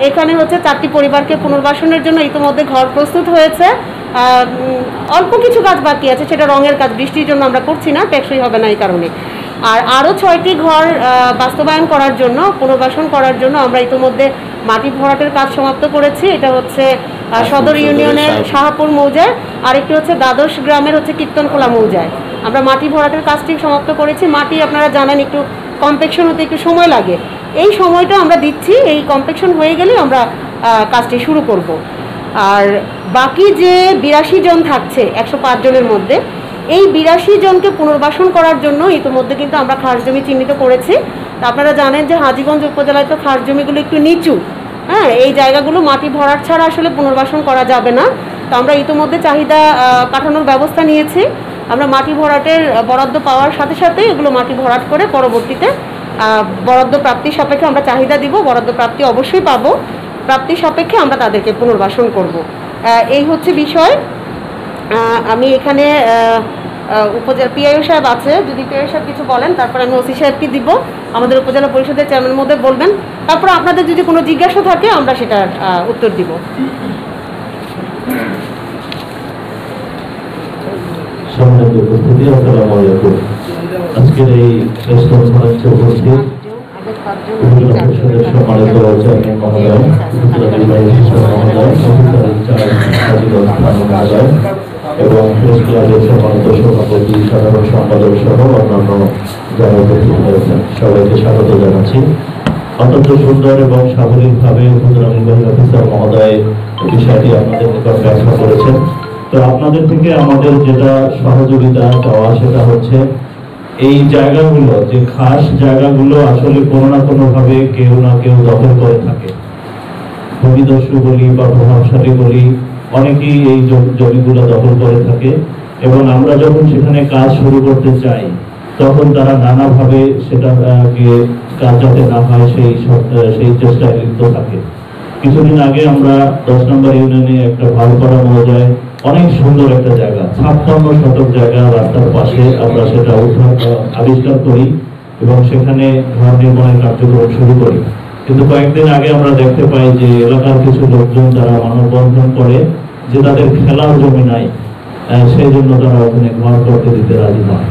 এখানে হচ্ছে 4টি পরিবারকে পুনর্বাসনের জন্য ইতিমধ্যে ঘর প্রস্তুত হয়েছে। অল্প কিছু কাজ বাকি আছে, সেটা রঙের কাজ, বৃষ্টির জন্য আমরা করছি না, টেকসই হবে না এই কারণে। আর আরও 6টি ঘর বাস্তবায়ন করার জন্য, পুনর্বাসন করার জন্য আমরা ইতিমধ্যে মাটি ভরাটের কাজ সমাপ্ত করেছি। এটা হচ্ছে সদর ইউনিয়নের শাহপুর মৌজায়, আরেকটি হচ্ছে দ্বাদশ গ্রামের হচ্ছে কীর্তনখোলা মৌজায়। আমরা মাটি ভরাটের কাজটি সমাপ্ত করেছি। মাটি আপনারা জানেন একটু কম্প্যাকশন হতে একটু সময় লাগে, এই সময়টা আমরা দিচ্ছি। এই কম্প্যাকশন হয়ে গেলে আমরা কাজটি শুরু করব। আর বাকি যে 82 জন থাকছে 105 জনের মধ্যে, এই 82 জনকে পুনর্বাসন করার জন্য ইতিমধ্যে কিন্তু আমরা খাস জমি চিহ্নিত করেছি। তো আপনারা জানেন যে হাজীগঞ্জ উপজেলায় তো খাস জমিগুলো একটু নিচু, হ্যাঁ, এই জায়গাগুলো মাটি ভরাট ছাড়া আসলে পুনর্বাসন করা যাবে না। তো আমরা ইতিমধ্যে চাহিদা কাটানোর ব্যবস্থা নিয়েছি। আমরা মাটি ভরাটের বরাদ্দ পাওয়ার সাথে সাথে এগুলো মাটি ভরাট করে পরবর্তীতে বরাদ্দ প্রাপ্তি সাপেক্ষে আমরা চাহিদা দিব, বরাদ্দ প্রাপ্তি অবশ্যই পাবো, প্রাপ্তি সাপেক্ষে আমরা তাদেরকে পুনর্বাসন করব। এই হচ্ছে বিষয়। আমি এখানে উপজেলা পিআইও সাহেব আছে, যদি পিআইও সাহেব কিছু বলেন, তারপর আমি ওসি সাহেবকে দিব, আমাদের উপজেলা পরিষদের চেয়ারম্যানের মধ্যে বলবেন, তারপর আপনাদের যদি কোনো জিজ্ঞাসা থাকে আমরা সেটার উত্তর দিব। আজকের এই প্রেস কনফারেন্সে উপস্থিত সম্মানিত চেয়ারম্যান মহোদয়, উপজেলা নির্বাহী মহোদয়, এবং প্রেস ক্লাবের সম্মানিত সভাপতি, সাধারণ সম্পাদক সহ অন্যান্য যারা উপস্থিত হয়েছেন, সবাইকে স্বাগত জানাচ্ছি। অত্যন্ত সুন্দর এবং সাবলীলভাবে উপজেলা নির্বাহী অফিসার মহোদয় বিষয়টি আপনাদের নিকট ব্যাখ্যা করেছেন। তো আপনাদের থেকে আমাদের যেটা সহযোগিতা চাওয়া সেটা হচ্ছে এই জায়গাগুলো, যে খাস জায়গাগুলো আসলে কোনো না কোনো ভাবে কেউ না কেউ দখল করে থাকে, ভূমিদস্যু বলি বা প্রভাবশালী বলি, অনেকেই এই জমিগুলো দখল করে থাকে। এবং আমরা যখন সেখানে কাজ শুরু করতে চাই তখন তারা নানাভাবে সেটাকে কাজ যাতে না হয় সেই চেষ্টায় লিপ্ত থাকে। কিছুদিন আগে আমরা 10 নম্বর ইউনিয়নে একটা ভালপাড়া মৌজায় অনেক সুন্দর একটা জায়গা, 56 শতক জায়গা রাস্তার পাশে আমরা সেটা আবিষ্কার করি এবং সেখানে ঘর নির্মাণের কার্যক্রম শুরু করি। কিন্তু কয়েকদিন আগে আমরা দেখতে পাই যে এলাকার কিছু লোকজন তারা মানববন্ধন করে যে তাদের খেলার জমি নাই, সেই জন্য তারা ওখানে ঘর করতে দিতে রাজি নয়।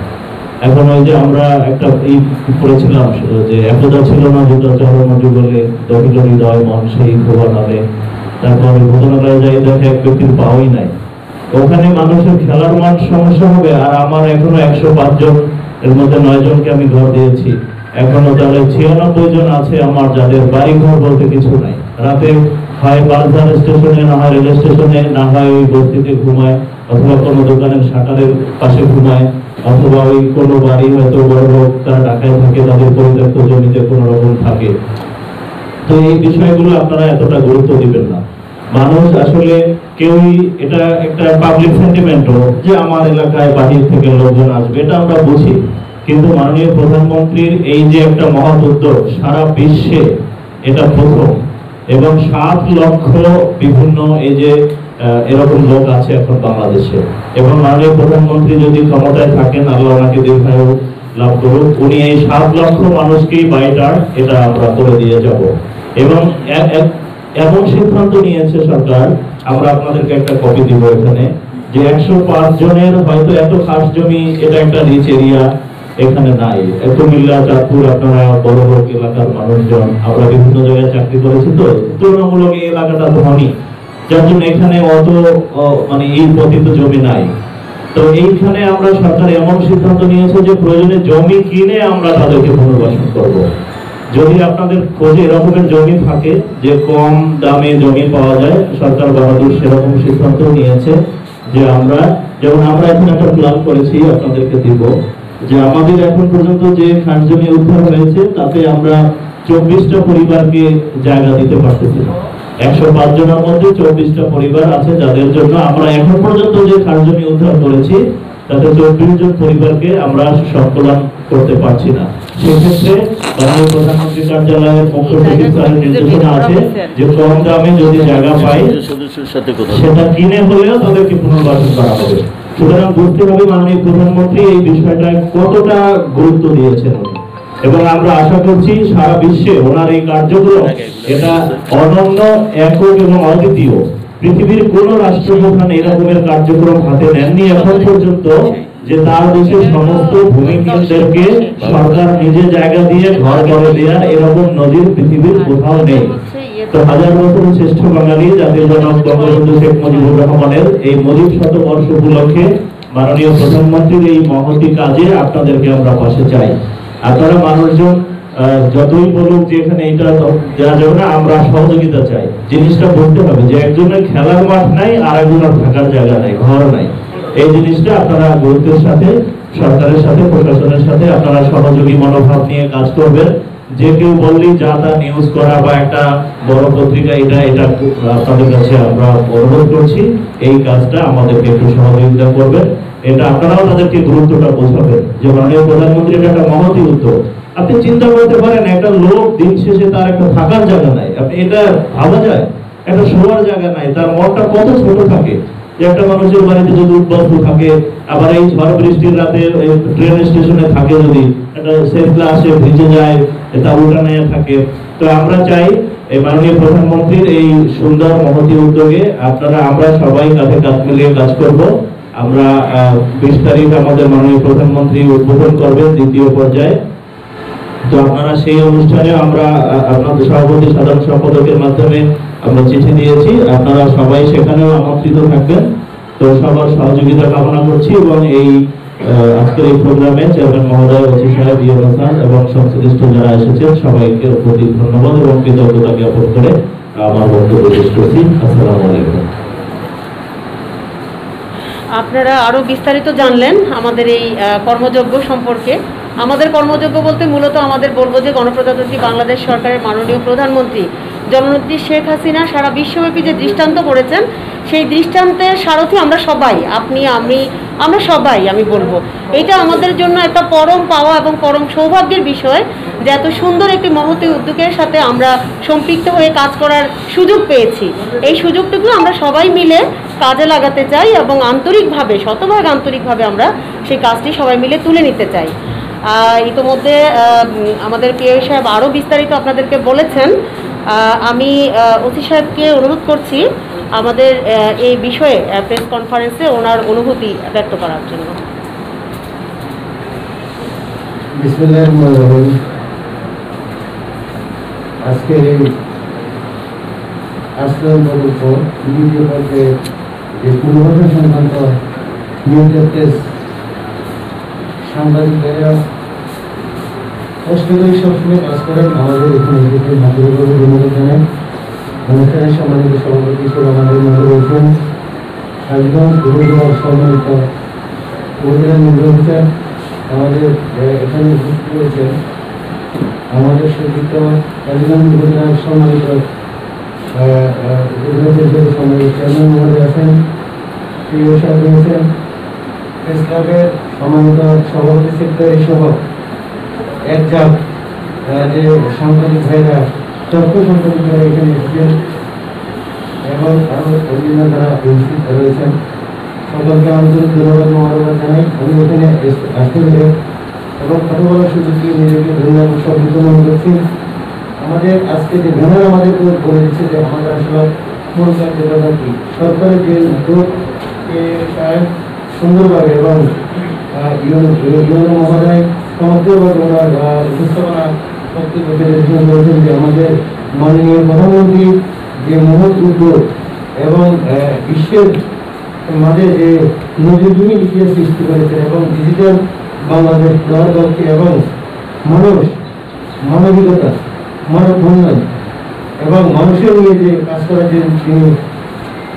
এখন ওই যে আমরা একটা এই করেছিলাম যে একদা ছিল না দুটা চরমজু বলে দখিল হৃদয় মন সেই ভুবন নামে, তারপর ঘটনালয়ে যাই দেখে এক ব্যক্তির পাওয়াই নাই। ওখানে মানুষের খেলার মাঠ সমস্যা হবে, আর আমার এখনো 105 জন, এর মধ্যে 9 জনকে আমি ঘর দিয়েছি, এখনো তাহলে 96 জন আছে আমার যাদের বাড়ি ঘর বলতে কিছু নাই। রাতে হয় বাজার স্টেশনে, না হয় রেল স্টেশনে, না হয় ওই বস্তিতে ঘুমায়, অথবা কোনো দোকানের শাটারের পাশে ঘুমায়, অথবা ওই কোনো বাড়ি হয়তো বড় লোক তারা ঢাকায় থাকে, তাদের পরিত্যক্ত জমিতে কোনো রকম থাকে। তো এই বিষয়গুলো আপনারা এতটা গুরুত্ব দিবেন না। মানুষ আসলে কেউই, এটা একটা পাবলিক সেন্টিমেন্টও যে আমার এলাকায় বাহির থেকে লোকজন আসবে, এটা আমরা বুঝি। কিন্তু মাননীয় প্রধানমন্ত্রীর এই যে একটা মহৎ উদ্যোগ, সারা বিশ্বে এটা প্রথম, এবং 7 লক্ষ বিভিন্ন এই যে এরকম লোক আছে এখন বাংলাদেশে। এবং মাননীয় প্রধানমন্ত্রী যদি ক্ষমতায় থাকেন, আল্লাহ ওনাকে দীর্ঘায়ু লাভ করুক, উনি এই 7 লক্ষ মানুষকেই বাইটার এটা আমরা করে দিয়ে যাব। এবং এমন সিদ্ধান্ত নিয়েছে সরকার, আমরা আপনাদেরকে একটা কপি দিব এখানে, যে 105 জনের হয়তো এত খাস জমি, এটা একটা রিচ এরিয়া এখানে নাই। কুমিল্লা, চাঁদপুর, আপনারা বড় বড় এলাকার মানুষজন, আমরা বিভিন্ন জায়গায় চাকরি করেছি, তো তুলনামূলক এই এলাকাটা ধনী, যার জন্য এখানে অত মানে এই পতিত জমি নাই। তো এইখানে আমরা সরকার এমন সিদ্ধান্ত নিয়েছে যে প্রয়োজনে জমি কিনে আমরা তাদেরকে পুনর্বাসন করব। যদি আপনাদের খোঁজে এরকমের জমি থাকে যে কম দামে জমি পাওয়া যায়, সরকার বাহাদুর সেরকম সিদ্ধান্ত নিয়েছে যে আমরা, যেমন আমরা এখন একটা প্ল্যান করেছি আপনাদেরকে দিব, যে আমাদের এখন পর্যন্ত যে খাস জমি উদ্ধার হয়েছে তাতে আমরা 24টা পরিবারকে জায়গা দিতে পারতেছি। 105 জনের মধ্যে 24টা পরিবার আছে যাদের জন্য আমরা এখন পর্যন্ত যে খাস জমি উদ্ধার করেছি তাতে 24 জন পরিবারকে আমরা সংকলন করতে পারছি না। সেক্ষেত্রে মাননীয় প্রধানমন্ত্রী কার্যালয়ের পক্ষ থেকে স্যারের নির্দেশনা আছে যে কম দামে যদি জায়গা পাই সেটা কিনে হলেও তাদেরকে পুনর্বাসন করা হবে। সুতরাং বুঝতে হবে মাননীয় প্রধানমন্ত্রী এই বিষয়টায় কতটা গুরুত্ব দিয়েছেন। এবং আমরা আশা করছি সারা বিশ্বে ওনার এই কার্যক্রম এটা অনন্য, একক এবং অদ্বিতীয়। পৃথিবীর কোন রাষ্ট্রপ্রধান এরকমের কার্যক্রম হাতে নেননি এখন পর্যন্ত, যে তার দেশের সমস্ত ভূমিহীনদেরকে সরকার নিজে জায়গা দিয়ে ঘর করে দেওয়ার এরকম নজির পৃথিবীর কোথাও নেই। তো হাজার বছরের শ্রেষ্ঠ বাঙালি জাতির জনক বঙ্গবন্ধু শেখ মুজিবুর রহমানের এই মুজিব শতবর্ষ উপলক্ষে মাননীয় প্রধানমন্ত্রীর এই মহতি কাজে আপনাদেরকে আমরা পাশে চাই। আপনারা মানুষজন যতই বলুক যে এখানে এটা দেওয়া যাবে না, আমরা সহযোগিতা চাই। জিনিসটা বলতে হবে যে একজনের খেলার মাঠ নাই, আর একজনের থাকার জায়গা নাই, ঘর নাই। এই জিনিসটা আপনারা গুরুত্বের সাথে সরকারের সাথে প্রশাসনের সাথে আপনারা সহযোগী মনোভাব নিয়ে কাজ করবেন। যে কেউ বললেই যা তা নিউজ করা বা একটা বড় পত্রিকা এটা আপনাদের কাছে আমরা অনুরোধ করছি, এই কাজটা আমাদেরকে একটু সহযোগিতা করবেন। এটা আপনারাও তাদেরকে গুরুত্বটা বোঝাবেন যে মাননীয় প্রধানমন্ত্রীর একটা মহতি উদ্যোগ। আপনি চিন্তা করতে পারেন একটা লোক দিন শেষে তার একটা থাকার জায়গা নাই, আপনি এটা ভাবা যায়? একটা শোয়ার জায়গা নাই, তার মনটা কত ছোট থাকে। যে একটা মানুষের বাড়িতে যদি উদ্বস্ত থাকে, আবার এই ঝড় বৃষ্টির রাতে ট্রেন স্টেশনে থাকে, যদি একটা সেফলা আসে ভিজে যায়, তা উঠানে থাকে। তো আমরা চাই এই মাননীয় প্রধানমন্ত্রীর এই সুন্দর মহতি উদ্যোগে আমরা সবাই কাঁধে কাঁধ মিলিয়ে কাজ করব। আমরা 20 তারিখ আমাদের মাননীয় প্রধানমন্ত্রী উদ্বোধন করবেন দ্বিতীয় পর্যায়ে। তো আপনারা সেই অনুষ্ঠানে আমরা আপনাদের সভাপতি সাধারণ সম্পাদকের মাধ্যমে আমরা চিঠি দিয়েছি, আপনারা সবাই সেখানেও আমন্ত্রিত থাকবেন। তো সবার সহযোগিতা কামনা করছি এবং এই আজকের এই প্রোগ্রামে চেয়ারম্যান মহোদয়, ওসি সাহেব, ইয়ে হাসান এবং সংশ্লিষ্ট যারা এসেছেন সবাইকে প্রতি ধন্যবাদ এবং কৃতজ্ঞতা জ্ঞাপন করে আমার বক্তব্য শেষ করছি। আসসালামু আলাইকুম। আপনারা আরও বিস্তারিত জানলেন আমাদের এই কর্মযজ্ঞ সম্পর্কে। আমাদের কর্মযজ্ঞ বলতে মূলত আমাদের বলবো যে গণপ্রজাতন্ত্রী বাংলাদেশ সরকারের মাননীয় প্রধানমন্ত্রী জননেত্রী শেখ হাসিনা সারা বিশ্বব্যাপী যে দৃষ্টান্ত করেছেন, সেই দৃষ্টান্তের সারথি আমরা সবাই, আপনি আমরা সবাই। আমি বলবো এটা আমাদের জন্য একটা পরম পাওয়া এবং পরম সৌভাগ্যের বিষয় যে এত সুন্দর একটি মহতী উদ্যোগের সাথে আমরা সম্পৃক্ত হয়ে কাজ করার সুযোগ পেয়েছি। এই সুযোগটুকু আমরা সবাই মিলে কাজে লাগাতে চাই এবং আন্তরিকভাবে, শতভাগ আন্তরিকভাবে আমরা সেই কাজটি সবাই মিলে তুলে নিতে চাই। ইতোমধ্যে আমাদের পিএ সাহেব আরও বিস্তারিত আপনাদেরকে বলেছেন। আমি ওসি সাহেবকে অনুরোধ করছি আমাদের এই বিষয়ে প্রেস কনফারেন্সে ওনার অনুভূতি ব্যক্ত করার জন্য। আজকে পূর্বাভাস সংক্রান্ত সাংবাদিক ভাইরা কষ্ট করে সবসময় কাজ করেন। আমাদের এখানে ধন্যবাদ জানাই। অনুষ্ঠানের সম্মানিত সভাপতি আমাদের মধ্যে রয়েছেন একজন সম্মানিত উপজেলা নির্বাহী, আমাদের এখানে উপস্থিত রয়েছেন আমাদের সচিব একজন উপজেলার সম্মানিত সম্মানিত চেয়ারম্যান মহোদয় আছেন, প্রিয় সাহেব রয়েছেন, প্রেস ক্লাবের সম্মানিত সভাপতি সেক্রেটারি সহ একজাত যে সাংবাদিক ভাইরা, তথ্য সাংবাদিক ভাইরা এখানে এসেছেন এবং আরও অন্যান্য যারা উপস্থিত রয়েছেন, সকলকে আন্তরিক ধন্যবাদ মহারাজ জানাই। আমি এখানে আসতে পেরে এবং কথা বলার সুযোগ দিয়ে নিজেকে ধন্যবাদ সম্পৃক্ত মনে করছি। আমাদের আজকে যে ব্যানার আমাদেরকে বলে দিচ্ছে যে আমাদের আসলে মূল কার্যকতা কি, সরকারের যে উদ্যোগ সুন্দরভাবে এবং মহোদয় সমগ্রভাবে ওনার উপস্থাপনা বক্তব্য করেছেন যে আমাদের মাননীয় প্রধানমন্ত্রী যে মহৎ উদ্যোগ এবং বিশ্বের মাঝে যে নজিরবিহীন ইতিহাস সৃষ্টি করেছেন এবং ডিজিটাল বাংলাদেশ গড়ার লক্ষ্যে এবং মানবিকতা, মানব উন্নয়ন এবং মানুষের নিয়ে যে কাজ করার জন্য তিনি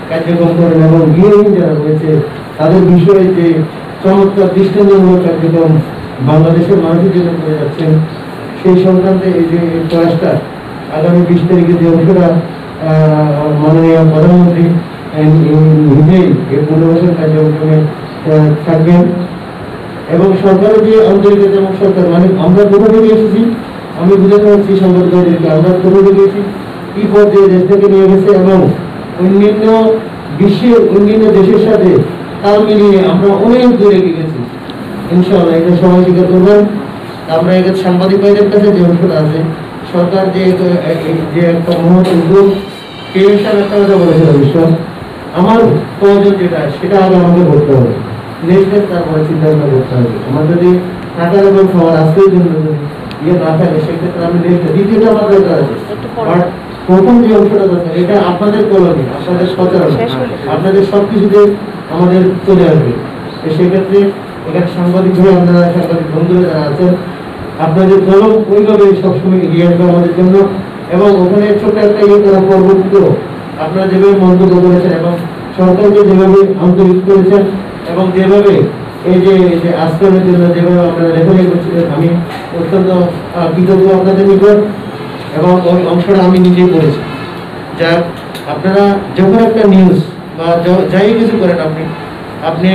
কার্যক্রম করেন এবং গৃহহীন যারা রয়েছে তাদের বিষয়ে যে চমৎকার দৃষ্টান্তমূলক কার্যক্রম বাংলাদেশের মানুষের জন্য করে যাচ্ছেন, সেই সংক্রান্তে এই যে প্রয়াসটা আগামী 20 তারিখে যে অংশটা মাননীয় প্রধানমন্ত্রী নিজেই এই পুনর্বাসন কার্যক্রমে থাকবেন এবং সরকারের যে আন্তরিকতা এবং সরকার মানে আমরা কোথা থেকে এসেছি, আমি বুঝাতে পারছি সংবাদদাতাদেরকে আমরা কোথা থেকে এসেছি, কি পর্যায়ে দেশ থেকে নিয়ে গেছে এবং অন্যান্য বিশ্বের অন্যান্য দেশের সাথে তাল মিলিয়ে আমরা অনেক দূরে এগিয়ে গেছি। ইনশাআল্লাহ এটা সবাই স্বীকার করবেন আমরা এখানে সাংবাদিক ভাইদের কাছে যে অংশটা আছে, সরকার যে একটা মহৎ উদ্যোগ, একটা কথা বলেছিল বিশ্বাস, আমার প্রয়োজন যেটা সেটা আগে আমাকে করতে হবে, নেক্সট তারপরে চিন্তা ভাবনা করতে হবে। আমার যদি থাকার এবং খাওয়ার আজকের জন্য যদি ইয়ে না থাকে, সেক্ষেত্রে আমি দ্বিতীয়টা আমার দরকার আছে। বাট প্রথম যে অংশটা দরকার, এটা আপনাদের কলোনি, আপনাদের সচেতন, আপনাদের সবকিছুতে আমাদের চলে আসবে। সেক্ষেত্রে এখানে সাংবাদিক ভাই, আপনারা সাংবাদিক বন্ধুরা যারা আছেন, আপনাদের কলম ওইভাবে সবসময় এগিয়ে আসবে আমাদের জন্য। এবং ওখানে ছোট একটা ইয়ে করার পরবর্তীতেও আপনারা যেভাবে মন্তব্য করেছেন এবং সরকারকে যেভাবে আন্তরিক করেছেন এবং যেভাবে এই যে আশ্রমের জন্য যেভাবে আপনারা রেফারেল করছিলেন, আমি অত্যন্ত কৃতজ্ঞ আপনাদের নিকট। এবং ওই অংশটা আমি নিজেই করেছি। যা আপনারা যখন একটা নিউজ বা যাই কিছু করেন, আপনি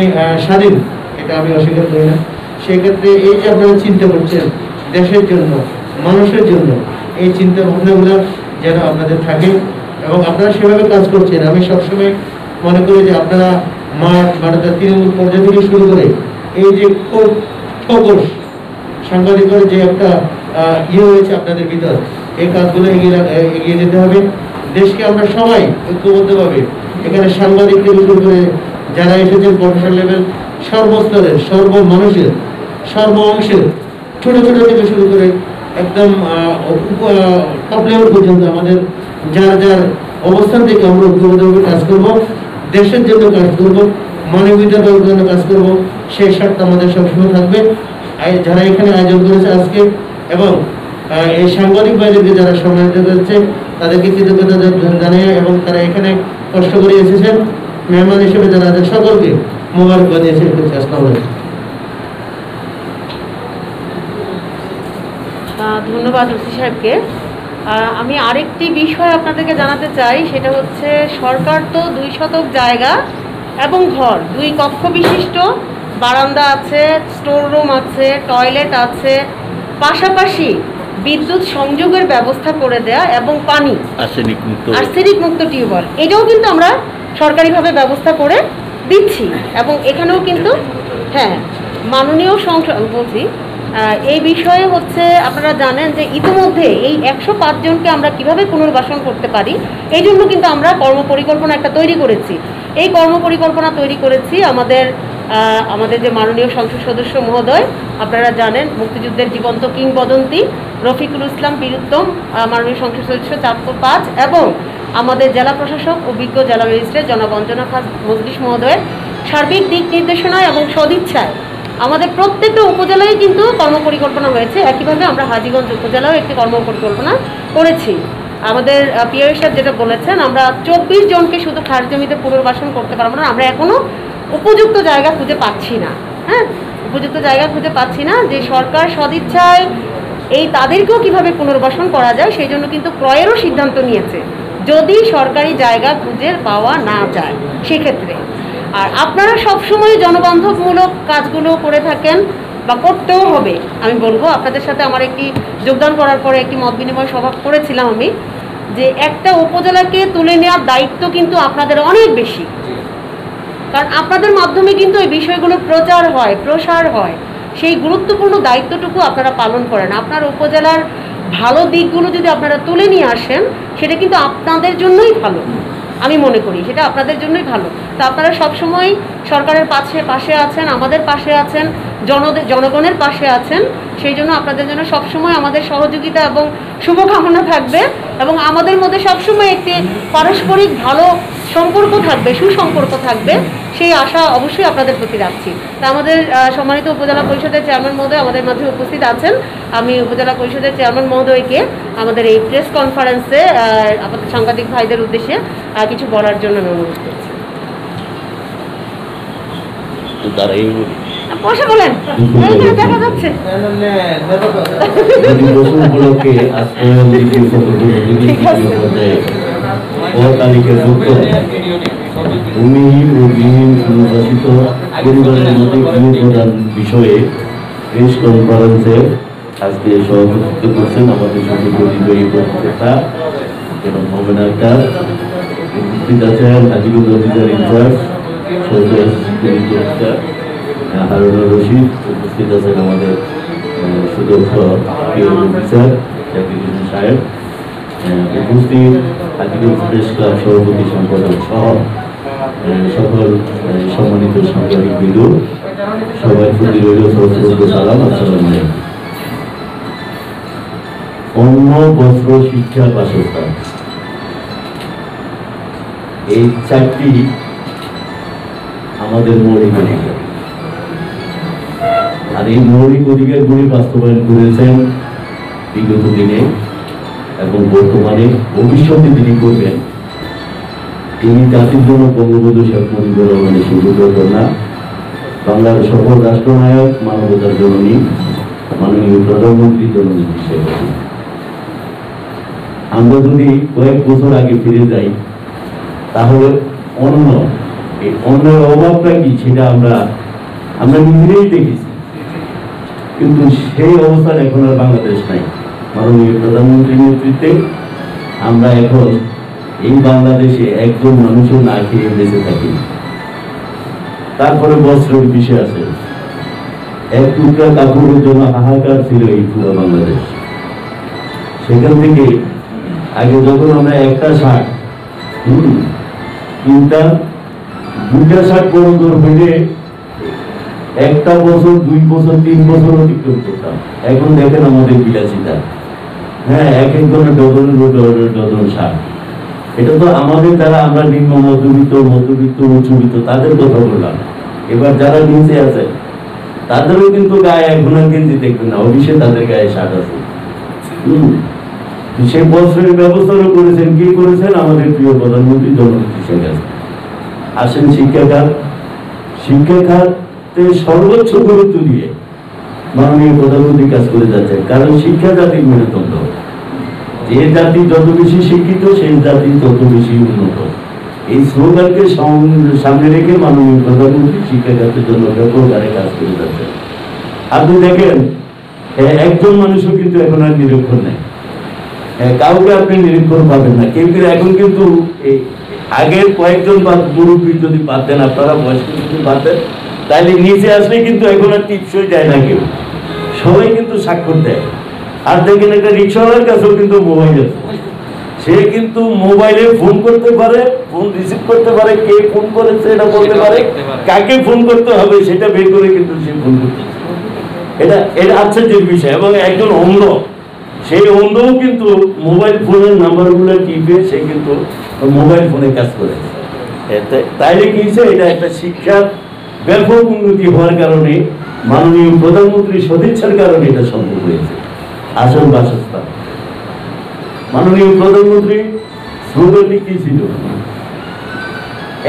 স্বাধীন, এটা আমি অস্বীকার করি না। সেক্ষেত্রে এই যে আপনারা চিন্তা করছেন দেশের জন্য, মানুষের জন্য, এই চিন্তা ভাবনাগুলো যেন আপনাদের থাকে এবং আপনারা সেভাবে কাজ করছেন। আমি সবসময় মনে করি যে আপনারা মাঠ তৃণমূল পর্যায়ে থেকে শুরু করে এই যে খবর সাংবাদিকের যে একটা ইয়ে হয়েছে আপনাদের ভিতর, এই কাজগুলো এগিয়ে যেতে হবে। দেশকে আমরা সবাই ঐক্যবদ্ধভাবে, এখানে সাংবাদিক থেকে শুরু করে যারা এসেছেন প্রফেশনাল লেভেল, সর্বস্তরের, মানুষের, সর্ব অংশের, ছোট ছোট থেকে শুরু করে একদম টপ লেভেল পর্যন্ত আমাদের যার যার অবস্থান থেকে আমরা ঐক্যবদ্ধভাবে কাজ করবো, দেশের জন্য কাজ করবো, মানবিকতার জন্য কাজ করবো। সেই স্বার্থ আমাদের সবসময় থাকবে। যারা এখানে আয়োজন করেছে আজকে, এবং এই সাংবাদিক ভাইদেরকে যারা সম্মানিত করেছে, তাদেরকে কৃতজ্ঞতা জানাই। এবং তারা এখানে কষ্ট করে এসেছেন মেহমান হিসেবে, যারা আছেন সকলকে মোবারকবাদ দিয়েছে। ধন্যবাদ ওসি সাহেবকে। আমি আরেকটি বিষয় আপনাদেরকে জানাতে চাই, সেটা হচ্ছে সরকার তো 2 শতক জায়গা এবং ঘর, 2 কক্ষ বিশিষ্ট, বারান্দা আছে, স্টোর রুম আছে, টয়লেট আছে, পাশাপাশি বিদ্যুৎ সংযোগের ব্যবস্থা করে দেয়া এবং পানি আর্সেনিক মুক্ত টিউবওয়েল, এটাও কিন্তু আমরা সরকারিভাবে ব্যবস্থা করে দিচ্ছি। এবং এখানেও কিন্তু হ্যাঁ, মাননীয় সংসদ বলছি, এই বিষয়ে হচ্ছে আপনারা জানেন যে ইতিমধ্যে এই 105 জনকে আমরা কিভাবে পুনর্বাসন করতে পারি, এই জন্য কিন্তু আমরা কর্মপরিকল্পনা একটা তৈরি করেছি। এই কর্মপরিকল্পনা তৈরি করেছি আমাদের যে মাননীয় সংসদ সদস্য মহোদয়, আপনারা জানেন মুক্তিযুদ্ধের জীবন্ত কিংবদন্তি রফিকুল ইসলাম বীরুত্তম, মাননীয় সংসদ সদস্য 405, এবং আমাদের জেলা প্রশাসক অভিজ্ঞ জেলা ম্যাজিস্ট্রেট জনাব অঞ্জনা খান মজলিস মহোদয়ের সার্বিক দিক নির্দেশনায় এবং সদিচ্ছায় আমাদের প্রত্যেকটা উপজেলায় কিন্তু কর্মপরিকল্পনা হয়েছে। একইভাবে আমরা হাজীগঞ্জ উপজেলাও একটি কর্মপরিকল্পনা করেছি। আমাদের পিআই সাহেব যেটা বলেছেন, আমরা 24 জনকে শুধু খাস জমিতে পুনর্বাসন করতে পারবো না, আমরা এখনও উপযুক্ত জায়গা খুঁজে পাচ্ছি না। হ্যাঁ, উপযুক্ত জায়গা খুঁজে পাচ্ছি না, যে সরকার সদিচ্ছায় তাদেরকেও কিভাবে পুনর্বাসন করা যায় সেই জন্য কিন্তু ক্রয়েরও সিদ্ধান্ত নিয়েছে, যদি সরকারি জায়গা খুঁজে পাওয়া না যায় সেক্ষেত্রে। আর আপনারা সবসময় জনবান্ধবমূলক কাজগুলো করে থাকেন বা করতেও হবে। আমি বলবো, আপনাদের সাথে আমার একটি যোগদান করার পরে একটি মত বিনিময় সভা করেছিলাম আমি, যে একটা উপজেলাকে তুলে নেওয়ার দায়িত্ব কিন্তু আপনাদের অনেক বেশি, কারণ আপনাদের মাধ্যমে কিন্তু এই বিষয়গুলো প্রসার হয়। সেই গুরুত্বপূর্ণ দায়িত্বটুকু আপনারা পালন করেন। আপনার উপজেলার ভালো দিকগুলো যদি আপনারা তুলে নিয়ে আসেন, সেটা কিন্তু আপনাদের জন্যই ভালো, আমি মনে করি সেটা আপনাদের জন্যই ভালো। তো আপনারা সবসময় সরকারের পাশে আছেন, আমাদের পাশে আছেন, জনগণের পাশে আছেন, সেই জন্য আপনাদের জন্য সবসময় আমাদের সহযোগিতা এবং শুভকামনা থাকবে, এবং আমাদের মধ্যে সবসময় একটি পারস্পরিক ভালো সম্পর্ক থাকবে, সুসম্পর্ক থাকবে, সেই আশা অবশ্যই আপনাদের প্রতি রাখছি। তা আমাদের সম্মানিত উপজেলা পরিষদের চেয়ারম্যান মহোদয় আমাদের মাঝে উপস্থিত আছেন। আমি উপজেলা পরিষদের চেয়ারম্যান মহোদয়কে আমাদের এই প্রেস কনফারেন্সে আমাদের সাংবাদিক ভাইদের উদ্দেশ্যে কিছু বলার জন্য আমি অনুরোধ করছি। বসে বলেন, দেখা যাচ্ছে। ভূমিহীন ও বিহীন পুনর্বাসিত পরিবারের মধ্যে গৃহপ্রদান বিষয়ে প্রেস কনফারেন্সে আজকে সভাপতিত্ব করছেন আমাদের সাথে পরিবাহী কর্মকর্তা এবং মোমেন আক্তার, উপস্থিত আছেন হাজীগঞ্জ অফিসার ইনচার্জ সরকার হারুনুর রশিদ, উপস্থিত আছেন আমাদের সুদক্ষ অফিসার সাহেব, উপস্থিত হাতিগঞ্জ প্রেস ক্লাব সভাপতি সম্পাদক সহ সকল সম্মানিত সাংবাদিক বৃন্দ, সবাই প্রতি রইল সালাম। আসসালামু আলাইকুম। অন্ন, বস্ত্র, শিক্ষা, বাসস্থান, এই চারটি আমাদের মৌলিক অধিকার। আর এই মৌলিক অধিকারগুলি বাস্তবায়ন করেছেন বিগত দিনে এবং বর্তমানে, ভবিষ্যতে তিনি করবেন। তিনি জাতির জন্য বঙ্গবন্ধু শেখ মুজিবুর রহমানের সুযোগ্য কন্যা, বাংলার সফল রাষ্ট্রনায়ক, মানবতার জননী, মাননীয় প্রধানমন্ত্রী জননী শেখ হাসিনা। আমরা যদি কয়েক বছর আগে ফিরে যাই, তাহলে এই অন্যের অভাবটা কি সেটা আমরা নিজেরাই দেখেছি, কিন্তু সেই অবস্থান এখন আর বাংলাদেশ নাই। মাননীয় প্রধানমন্ত্রীর নেতৃত্বে আমরা এখন এই বাংলাদেশে একজন মানুষও না খেয়ে বেঁচে থাকি। তারপরে বস্ত্রের বিষয় আছে, এক টুকরা কাপড়ের জন্য হাহাকার ছিল এই পুরো বাংলাদেশ। সেখান থেকে আগে যখন আমরা একটা শার্ট, দুইটা শার্ট পর্যন্ত হইলে একটা বছর, 2 বছর, 3 বছর অতিক্রম করতাম। এখন দেখেন আমাদের বিলাসিতা, হ্যাঁ, এক একজনের ডজন শার্ট। এটা তো আমাদের দ্বারা আমরা নিম্ন মধ্যবিত্ত, উচ্চবিত্ত তাদের কথা বললাম। এবার যারা নিচে আছে তাদেরও কিন্তু গায়ে এখন আর গেঞ্জি দেখবেন না, অফিসে তাদের গায়ে শার্ট আছে। সেই বস্ত্রের ব্যবস্থাও করেছেন, কি করেছেন আমাদের প্রিয় প্রধানমন্ত্রী জননেত্রী শেখ হাসিনা। আসেন শিক্ষা খাতে সর্বোচ্চ গুরুত্ব দিয়ে মাননীয় প্রধানমন্ত্রী কাজ করে যাচ্ছেন। কারণ শিক্ষা জাতির মেরুদণ্ড, যে জাতি যত বেশি শিক্ষিত সেই জাতি তত বেশি উন্নত। এই স্লোগানকে সামনে রেখে মাননীয় প্রধানমন্ত্রী শিক্ষা খাতের জন্য ব্যাপক হারে কাজ করে যাচ্ছেন। আপনি দেখেন একজন মানুষও কিন্তু এখন আর নিরক্ষর নেই, কাউকে আপনি নিরক্ষর পাবেন না। কিন্তু এখন কিন্তু আগের কয়েকজন মুরব্বী যদি পাতেন, আপনারা বয়স্ক যদি পাতেন, তাহলে নিচে আসলে কিন্তু এখন আর টিপসই যায় না কেউ, সবাই কিন্তু স্বাক্ষর দেয়। আর দেখেন একটা রিক্সাওয়ালার কাছেও কিন্তু মোবাইল আছে, সে কিন্তু মোবাইলে ফোন করতে পারে, ফোন রিসিভ করতে পারে, কে ফোন করেছে এটা বলতে পারে, কাকে ফোন করতে হবে সেটা বের করে কিন্তু সে ফোন করতে। এটা আশ্চর্যের বিষয়। এবং একজন অন্ধ, সেই অন্ধও কিন্তু মোবাইল ফোনের নাম্বারগুলো টিপে সে কিন্তু মোবাইল ফোনে কাজ করে। তাইলে কি হচ্ছে, এটা একটা শিক্ষার ব্যাপক উন্নতি হওয়ার কারণে, মাননীয় প্রধানমন্ত্রীর সদিচ্ছার কারণে এটা সম্ভব হয়েছে। আসল বাসস্থান, মাননীয় প্রধানমন্ত্রী স্লোগানটি কি ছিল?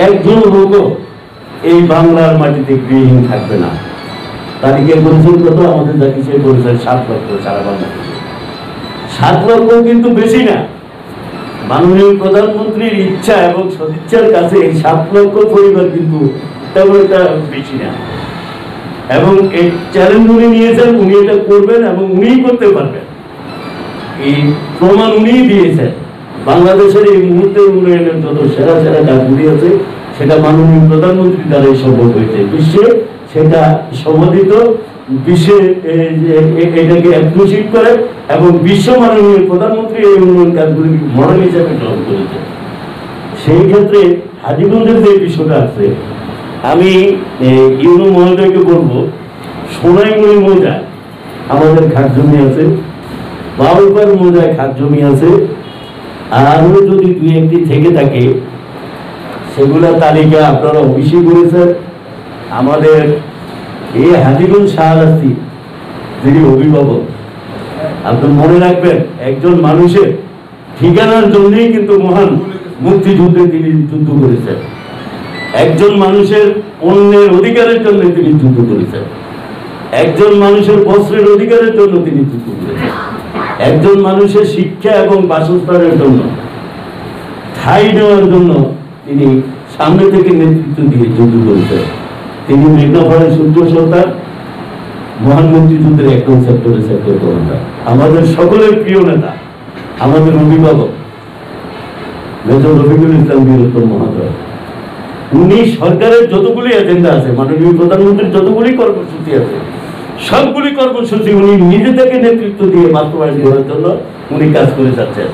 একজন লোক এই বাংলার মাটিতে গৃহহীন থাকবে না। তারিখে করেছেন কত? আমাদের জাতি সে করেছেন 7 লক্ষ সারা বাংলাদেশে। 7 লক্ষ কিন্তু বেশি না। মাননীয় প্রধানমন্ত্রীর ইচ্ছা এবং সদিচ্ছার কাছে এই 7 লক্ষ পরিবার কিন্তু তেমন একটা বেশি না। এবং এই চ্যালেঞ্জ উনি নিয়েছেন, উনি এটা করবেন এবং উনিই করতে পারবেন। এই প্রমাণ উনিই দিয়েছেন। বাংলাদেশের এই মুহূর্তের উন্নয়নের যত সেরা কাজগুলি আছে সেটা মাননীয় প্রধানমন্ত্রী দ্বারাই সম্ভব হয়েছে। বিশ্বে সেটা সমাদিত, বিশ্বে এটাকে অ্যাপ্রিসিয়েট করে এবং বিশ্ব মাননীয় প্রধানমন্ত্রী এই উন্নয়ন কাজগুলিকে মডেল হিসেবে গ্রহণ করেছে। সেই ক্ষেত্রে হাজীগঞ্জের যে বিষয়টা আছে, আমি ইউনো মহোদয়কে বলবো, সোনাইমুড়ি মৌজায় আমাদের খাট জমি আছে, বাউলপাড় মৌজায় খাট জমি আছে, আরও যদি 2-1টি থেকে থাকে সেগুলা তালিকা আপনারা অফিসে করেছেন। আমাদের এই হাজীগঞ্জ শাহরাস্তি যিনি অভিভাবক, আপনি মনে রাখবেন, একজন মানুষের ঠিকানার জন্যই কিন্তু মহান মুক্তিযুদ্ধে তিনি যুদ্ধ করেছেন। একজন মানুষের অন্যের অধিকারের জন্য তিনি যুদ্ধ করেছেন। একজন মানুষের বস্ত্রের অধিকারের জন্য তিনি যুদ্ধ করেছেন। একজন মানুষের শিক্ষা এবং বাসস্থানের জন্য, ঠাঁই নেওয়ার জন্য তিনি সামনে থেকে নেতৃত্ব দিয়ে যুদ্ধ করেছেন। তিনি মেঘনাফাড়ের সূর্য সন্তান, মহান মুক্তিযুদ্ধের 1 সেক্টর কমান্ডার, আমাদের সকলের প্রিয় নেতা, আমাদের অভিভাবক মেজর রফিকুল ইসলাম বীরোত্তম মহোদয়। উনি সরকারের যতগুলি এজেন্ডা আছে, মাননীয় প্রধানমন্ত্রীর যতগুলি কর্মসূচি আছে, সবগুলি কর্মসূচি উনি নিজে থেকে নেতৃত্ব দিয়ে বাস্তবায়ন করার জন্য উনি কাজ করে যাচ্ছেন।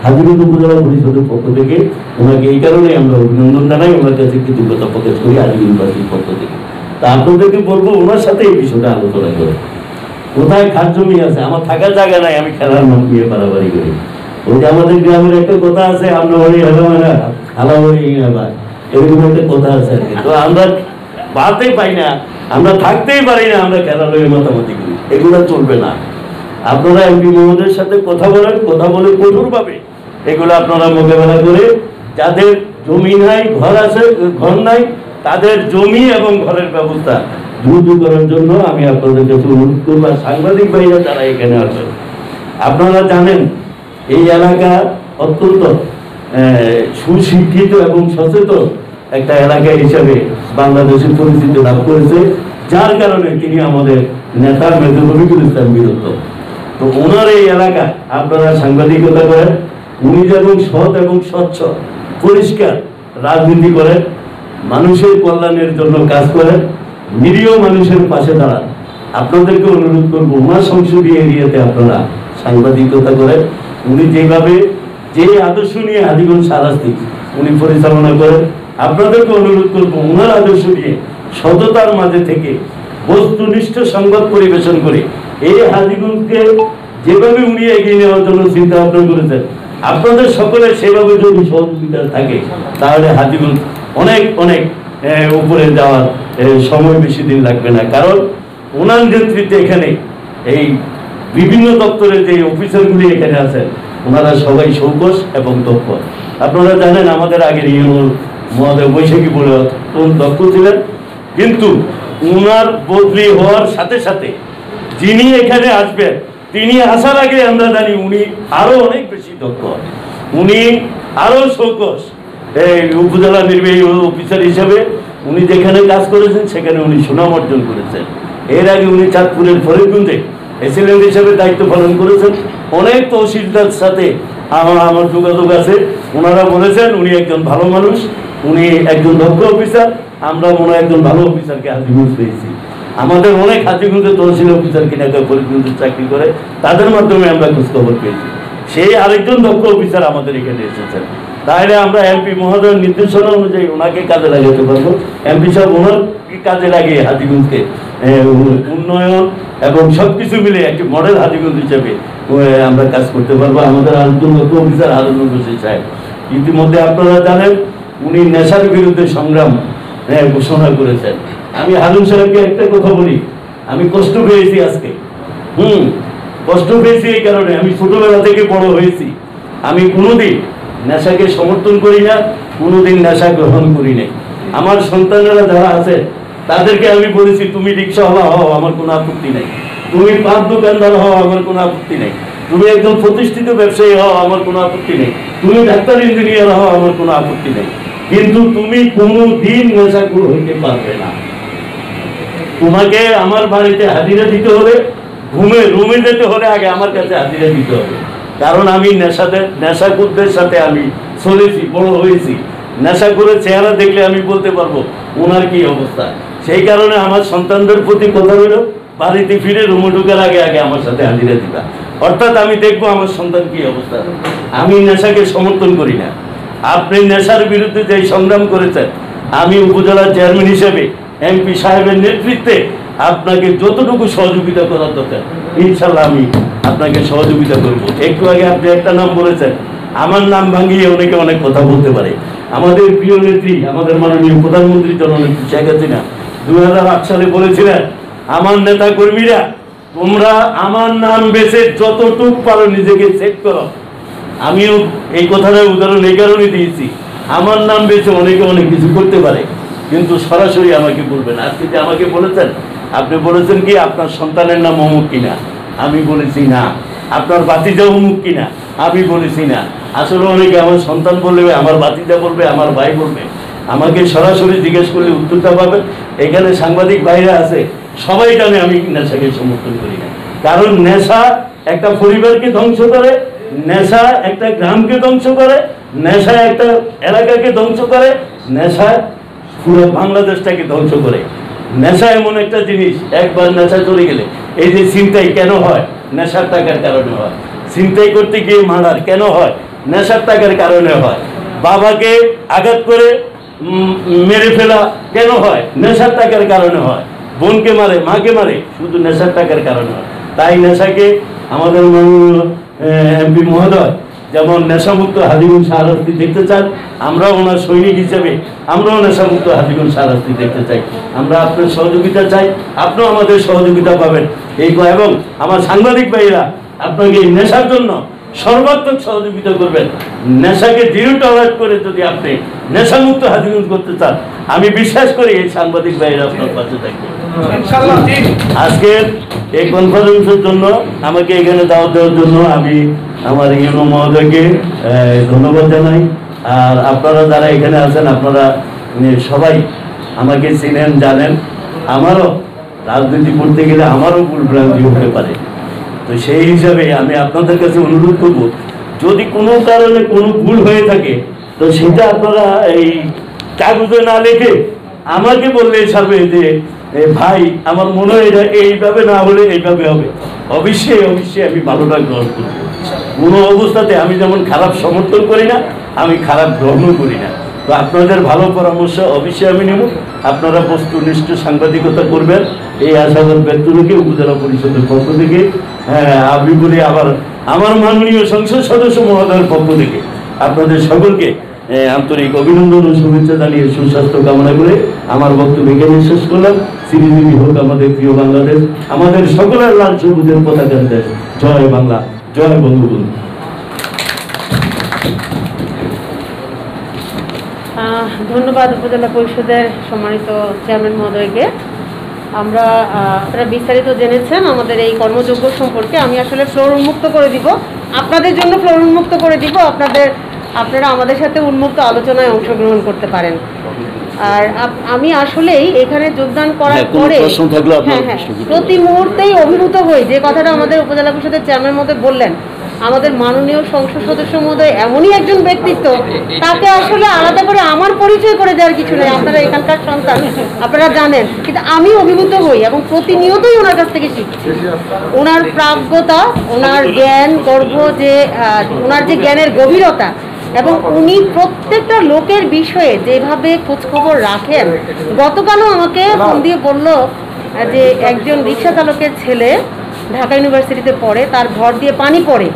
হাজিগঞ্জ উপজেলা পরিষদের পক্ষ থেকে ওনাকে এই কারণে আমরা অভিনন্দন জানাই, ওনার কাছে কৃতজ্ঞতা প্রকাশ করি হাজিগঞ্জবাসীর পক্ষ থেকে। তা আপনাদেরকে বলবো ওনার সাথে এই বিষয়টা আলোচনা করে। কোথায় খাস জমি আছে, আমার থাকার জায়গা নাই, আমি খেলার নাম দিয়ে বাড়াবাড়ি করি। ওই যে আমাদের গ্রামের একটা কথা আছে, আমরা হরি হালামারা হালা হরি ইনাবার, এরকম একটা কথা আছে আর কি। তো আমরা বাড়তে পাই না, আমরা থাকতেই পারি না, আমরা খেলা লয়ে মাতামাতি করি, এগুলো চলবে না। আপনারা এমপি মহোদয়ের সাথে কথা বলেন, কথা বলে কঠোরভাবে এগুলো আপনারা মোকাবেলা করে যাদের জমি নাই, ঘর আছে, ঘর নাই, তাদের জমি এবং ঘরের ব্যবস্থা দ্রুত করার জন্য আমি আপনাদের কাছে অনুরোধ করব। সাংবাদিক ভাইরা যারা এখানে আছেন, আপনারা জানেন এই এলাকা অত্যন্ত সুশিক্ষিত এবং সচেতন একটা এলাকা হিসাবে বাংলাদেশের পরিচিতি লাভ করেছে, যার কারণে তিনি আমাদের নেতা মেজর রফিকুল ইসলাম বীরত্ব। তো ওনার এই এলাকা আপনারা সাংবাদিকতা করেন, উনি যেমন সৎ এবং স্বচ্ছ পরিষ্কার রাজনীতি করেন, মানুষের কল্যাণের জন্য কাজ করেন, নিরীহ মানুষের পাশে দাঁড়ান। আপনাদেরকে অনুরোধ করবো ওনার সংসদীয় এরিয়াতে আপনারা সাংবাদিকতা করেন। উনি যেভাবে যে আদর্শ নিয়ে হাজিগঞ্জ সারাস্তি উনি পরিচালনা করেন, আপনাদেরকে অনুরোধ করবো ওনার আদর্শ নিয়ে সততার মাঝে থেকে বস্তুনিষ্ঠ সংবাদ পরিবেশন করে এই হাজিগঞ্জকে যেভাবে উনি এগিয়ে নেওয়ার জন্য চিন্তা ভাবনা করেছেন, আপনাদের সকলের সেভাবে যদি সহযোগিতা থাকে তাহলে হাজিগঞ্জ অনেক অনেক উপরে যাওয়ার সময় বেশি দিন লাগবে না। কারণ ওনার নেতৃত্বে এখানে এই বিভিন্ন দপ্তরের যে অফিসারগুলি এখানে আছেন, ওনারা সবাই সৌকস এবং দক্ষ। আপনারা জানেন আমাদের আগের ইউনুল মহোদয় বৈশাখী বলে দক্ষ ছিলেন, কিন্তু ওনার বদলি হওয়ার সাথে সাথে যিনি এখানে আসবেন, তিনি আসার আগে আমরা জানি উনি আরো অনেক বেশি দক্ষ, উনি আরো সৌকস। এই উপজেলা নির্বাহী অফিসার হিসেবে উনি যেখানে কাজ করেছেন সেখানে উনি সুনাম অর্জন করেছেন। এর আগে উনি চাঁদপুরের ফরিদগঞ্জে এসিলেন্ট হিসেবে দায়িত্ব পালন করেছেন। অনেক তহসিলদার সাথে আমার যোগাযোগ আছে, ওনারা বলেছেন উনি একজন ভালো মানুষ, উনি একজন দক্ষ অফিসার। আমরা মনে হয় একজন ভালো অফিসারকে হাজিগঞ্জ পেয়েছি। আমাদের অনেক হাজিগঞ্জের তহসিল অফিসার কিনা ফরিদগঞ্জে চাকরি করে, তাদের মাধ্যমে আমরা খোঁজখবর পেয়েছি। সেই আরেকজন দক্ষ অফিসার আমাদের এখানে এসেছেন। তাহলে আমরা এমপি মহোদয়ের নির্দেশনা অনুযায়ী ওনাকে কাজে লাগাতে পারবো। এমপি সাহেব ওনার কাজে লাগিয়ে হাজিগঞ্জকে উন্নয়ন এবং সবকিছু মিলে একটি মডেল হাজিগঞ্জ হিসেবে আমরা কাজ করতে পারবো। আমাদের আরেকজন দক্ষ অফিসার হারুন রশিদ সাহেব, ইতিমধ্যে আপনারা জানেন উনি নেশার বিরুদ্ধে সংগ্রাম ঘোষণা করেছেন। আমি হারুন সাহেবকে একটা কথা বলি, আমি কষ্ট পেয়েছি আজকে, কষ্ট পেয়েছি এই কারণে আমি ছোটবেলা থেকে বড় হয়েছি, আমি কোনোদিন নেশাকে সমর্থন করি না, কোনোদিন নেশা গ্রহণ করি নাই। আমার সন্তানেরা যারা আছে তাদেরকে আমি বলেছি তুমি রিক্সাওয়ালা হও, আমার কোনো আপত্তি নাই, তুমি পান দোকানদার হও, আমার কোনো আপত্তি নাই, তুমি একজন প্রতিষ্ঠিত ব্যবসায়ী হও, আমার কোনো আপত্তি নেই, তুমি ডাক্তার ইঞ্জিনিয়ার হও, আমার কোনো আপত্তি নেই, কিন্তু তুমি কোনোদিন নেশাখোর হইতে পারবে না। তোমাকে আমার বাড়িতে হাজিরা দিতে হলে, রুমে যেতে হলে আগে আমার কাছে হাজিরা দিতে হবে। কারণ আমি নেশাখোরদের সাথে আমি চলেছি, বড় হয়েছি। নেশাখোরের চেহারা দেখলে আমি বলতে পারবো ওনার কি অবস্থা। সেই কারণে আমার সন্তানদের প্রতি কথা হলো বাড়িতে ফিরে রুমে ঢুকার আগে আগে আমার সাথে হাজিরা দিবা। অর্থাৎ আমি দেখবো আমার সন্তান কি অবস্থা। আমি নেশাকে সমর্থন করি না। আপনি নেশার বিরুদ্ধে যে সংগ্রাম করেছেন, আমি উপজেলার চেয়ারম্যান হিসেবে এমপি সাহেবের নেতৃত্বে আপনাকে যতটুকু সহযোগিতা করার দরকার ইনশাল্লাহ আমি আপনাকে সহযোগিতা করব। একটু আগে আপনি একটা নাম বলেছেন, আমার নাম ভাঙিয়ে অনেকে অনেক কথা বলতে পারে। আমাদের প্রিয় নেত্রী, আমাদের মাননীয় প্রধানমন্ত্রী জননেত্রী শেখ হাসিনা 2008 সালে বলেছিলেন, আমার নেতা কর্মীরা তোমরা আমার নাম বেছে যতটুক পারো নিজেকে সেট করো। আমিও এই কথাটার উদাহরণ এই কারণে দিয়েছি, আমার নাম বেছে অনেকে অনেক কিছু করতে পারে, কিন্তু সরাসরি আমাকে বলবেন। আজকে যে আমাকে বলেছেন, আপনি বলেছেন কি আপনার সন্তানের নাম অমুক কিনা, আমি বলেছি না। আপনার বাতিজা অমুক কিনা, আমি বলেছি না। আসলে অনেকে আমার সন্তান বলবে, আমার বাতিজা বলবে, আমার ভাই বলবে, আমাকে সরাসরি জিজ্ঞেস করলে উত্তরটা পাবেন। এখানে সাংবাদিক ভাইরা আছে, সবাই জানে আমি নেশাকে সমর্থন করি না। কারণ নেশা একটা পরিবারকে ধ্বংস করে, নেশা একটা গ্রামকে ধ্বংস করে, নেশা একটা এলাকাকে ধ্বংস করে, নেশা পুরো বাংলাদেশটাকে ধ্বংস করে। নেশা এমন একটা জিনিস, একবার নেশা চলে গেলে, এই যে ছিনতাই কেন হয়? নেশার টাকার কারণে হয়। ছিনতাই করতে গিয়ে মার্ডার কেন হয়? নেশার টাকার কারণে হয়। বাবাকে আঘাত করে মেরে ফেলা কেন হয়? নেশার টাকার কারণে হয়। বোনকে মারে, মাকে মারে, শুধু নেশার টাকার কারণে হয়। তাই নেশাকে আমাদের মাননীয় এমপি মহোদয় যেমন নেশামুক্ত হাজীগঞ্জ শাহরাস্তি দেখতে চান, আমরাও ওনার সৈনিক হিসেবে আমরাও নেশামুক্ত হাজীগঞ্জ শাহরাস্তি দেখতে চাই। আমরা আপনার সহযোগিতা চাই, আপনিও আমাদের সহযোগিতা পাবেন এবং আমার সাংবাদিক ভাইরা আপনাকে এই নেশার জন্য সর্বাত্মক সহযোগিতা করবেন। নেশাকে জিরো টলারেট করে যদি আপনি নেশামুক্ত হাজীগঞ্জ করতে চান, আমি বিশ্বাস করি এই সাংবাদিক ভাইরা আপনার পাশে থাকবে। আজকের এই কনফারেন্সের জন্য আমাকে এখানে দাওয়াত দেওয়ার জন্য আমি আমার ইউনো মহোদয়কে ধন্যবাদ জানাই। আর আপনারা যারা এখানে আছেন, আপনারা সবাই আমাকে চিনেন, জানেন। আমারও রাজনীতি করতে গেলে আমারও ভুলভ্রান্তি হতে পারে। তো সেই হিসাবে আমি আপনাদের কাছে অনুরোধ করব, যদি কোনো কারণে কোনো ভুল হয়ে থাকে তো সেটা আপনারা এই কাগজে না লিখে আমাকে বললে ছাড়বে যে ভাই আমার মনে হয় এটা এইভাবে না হলে এইভাবে হবে। অবশ্যই অবশ্যই আমি ভালোটা গ্রহণ করব। কোনো অবস্থাতে আমি যেমন খারাপ সমর্থন করি না, আমি খারাপ গ্রহণও করি না। তো আপনাদের ভালো পরামর্শ অবশ্যই আমি নেব। আপনারা বস্তুনিষ্ঠ সাংবাদিকতা করবেন, এই আশাবাদ ব্যক্ত রেখে উপজেলা পরিষদের পক্ষ থেকে আমি বলি, আবার আমার মাননীয় সংসদ সদস্য মহোদয়ের পক্ষ থেকে আপনাদের সকলকে আন্তরিক অভিনন্দন ও শুভেচ্ছা জানিয়ে সুস্বাস্থ্য কামনা করে আমার বক্তব্য এখানে শেষ করলাম। চিরজীবী হোক আমাদের প্রিয় বাংলাদেশ, আমাদের সকলের লাল সবুজের পতাকার দেশ। জয় বাংলা, জয় বঙ্গবন্ধু। ধন্যবাদ উপজেলা পরিষদের সম্মানিত চেয়ারম্যান মহোদয়কে। আপনারা বিস্তারিত জেনেছেন আমাদের এই কর্মযজ্ঞ সম্পর্কে। আমি আসলে ফ্লোর উন্মুক্ত করে দিব, আপনাদের জন্য ফ্লোর উন্মুক্ত করে দিব। আপনারা আমাদের সাথে উন্মুক্ত আলোচনায় অংশগ্রহণ করতে পারেন। আর আমি আসলেই এখানে যোগদান করার পরে প্রতি মুহূর্তেই অভিভূত হই। যে কথাটা আমাদের উপজেলা পরিষদের চেয়ারম্যান মহোদয় বললেন, আমাদের মাননীয় সংসদ সদস্য মহোদয় এমনই একজন ব্যক্তিত্ব, তাকে আসলে আলাদা করে আমার পরিচয় করে দেওয়ার কিছু নেই। আপনারা এখানকার সন্তান, আপনারা জানেন, কিন্তু আমি অভিভূত হই এবং প্রতিনিয়তই ওনার কাছ থেকে শিখছি। ওনার প্রাজ্ঞতা, ওনার জ্ঞান গর্ভ, ওনার যে জ্ঞানের গভীরতা, এবং উনি প্রত্যেকটা লোকের বিষয়ে যেভাবে খোঁজখবর রাখেন। গতকালও আমাকে ফোন দিয়ে বলল যে একজন রিক্সা চালকের ছেলে ঢাকা ইউনিভার্সিটিতে পড়ে, তার ঘর দিয়ে পানি পড়ে।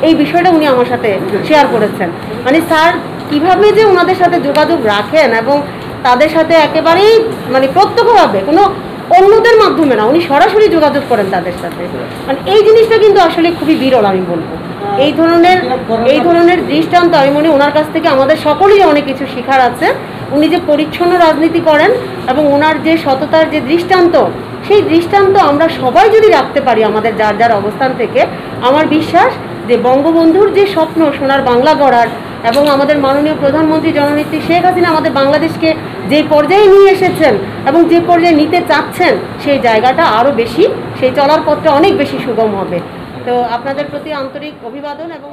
এই বিষয়টা উনি আমার সাথে শেয়ার করেছেন। মানে স্যার কীভাবে যে ওনাদের সাথে যোগাযোগ রাখেন এবং তাদের সাথে একেবারেই মানে প্রত্যক্ষভাবে, কোনো অন্যদের মাধ্যমে না, উনি সরাসরি যোগাযোগ করেন তাদের সাথে। মানে এই জিনিসটা কিন্তু আসলে খুবই বিরল আমি বলবো। এই ধরনের দৃষ্টান্ত আমি মনে ওনার কাছ থেকে আমাদের সকলেই অনেক কিছু শেখার আছে। উনি যে পরিচ্ছন্ন রাজনীতি করেন এবং ওনার যে সততার যে দৃষ্টান্ত, সেই দৃষ্টান্ত আমরা সবাই যদি রাখতে পারি আমাদের যার যার অবস্থান থেকে, আমার বিশ্বাস যে বঙ্গবন্ধুর যে স্বপ্ন সোনার বাংলা গড়ার এবং আমাদের মাননীয় প্রধানমন্ত্রী জননেত্রী শেখ হাসিনা আমাদের বাংলাদেশকে যে পর্যায়ে নিয়ে এসেছেন এবং যে পর্যায়ে নিতে চাচ্ছেন, সেই জায়গাটা আরও বেশি, সেই চলার পথটা অনেক বেশি সুগম হবে। তো আপনাদের প্রতি আন্তরিক অভিবাদন এবং